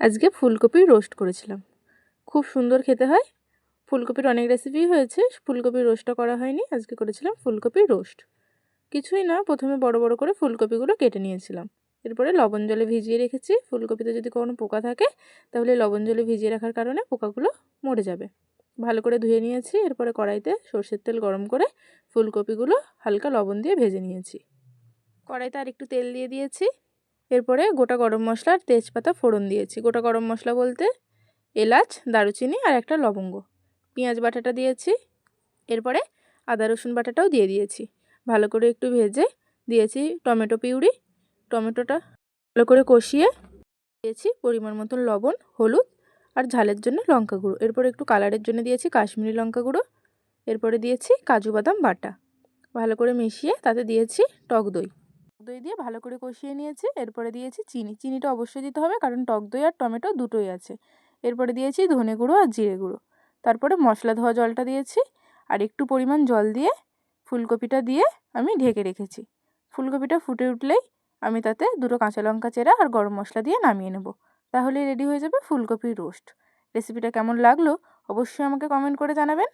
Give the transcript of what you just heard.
আজকে ফুলকপির রোস্ট করেছিলাম। খুব সুন্দর খেতে হয়। ফুলকপির অনেক রেসিপি হয়েছে, ফুলকপির রোস্টটা করা হয়নি। আজকে করেছিলাম ফুলকপির রোস্ট। কিছুই না, প্রথমে বড় বড় করে ফুলকপিগুলো কেটে নিয়েছিলাম। এরপরে লবণ জলে ভিজিয়ে রেখেছি। ফুলকপিতে যদি কোনো পোকা থাকে তাহলে লবণ জলে ভিজিয়ে রাখার কারণে পোকাগুলো মরে যাবে। ভালো করে ধুয়ে নিয়েছি। এরপরে কড়াইতে সর্ষের তেল গরম করে ফুলকপিগুলো হালকা লবণ দিয়ে ভেজে নিয়েছি। কড়াইতে আর একটু তেল দিয়ে দিয়েছি। এরপরে গোটা গরম মশলা আর তেজপাতা ফোড়ন দিয়েছি। গোটা গরম মশলা বলতে এলাচ, দারুচিনি আর একটা লবঙ্গ। পেঁয়াজ বাটাটা দিয়েছি। এরপরে আদা রসুন বাটাটাও দিয়ে দিয়েছি। ভালো করে একটু ভেজে দিয়েছি টমেটো পিউরি। টমেটোটা ভালো করে কষিয়ে দিয়েছি পরিমাণ মতো লবণ, হলুদ আর ঝালের জন্য লঙ্কা গুঁড়ো। এরপরে একটু কালারের জন্য দিয়েছি কাশ্মীরি লঙ্কা গুঁড়ো। এরপরে দিয়েছি কাজু বাদাম বাটা। ভালো করে মিশিয়ে তাতে দিয়েছি টক দই। দই দিয়ে ভালো করে কষিয়ে নিয়েছি। এরপরে দিয়েছি চিনি। চিনিটা অবশ্যই দিতে হবে, কারণ টক দই আর টমেটো দুটোই আছে। এরপরে দিয়েছি ধনে গুঁড়ো আর জিরে গুঁড়ো। তারপরে মশলা ধোয়া জলটা দিয়েছি আর একটু পরিমাণ জল দিয়ে ফুলকপিটা দিয়ে আমি ঢেকে রেখেছি। ফুলকপিটা ফুটে উঠলেই আমি তাতে দুটো কাঁচা লঙ্কা চেরা আর গরম মশলা দিয়ে নামিয়ে নেব। তাহলেই রেডি হয়ে যাবে ফুলকপির রোস্ট। রেসিপিটা কেমন লাগলো অবশ্যই আমাকে কমেন্ট করে জানাবেন।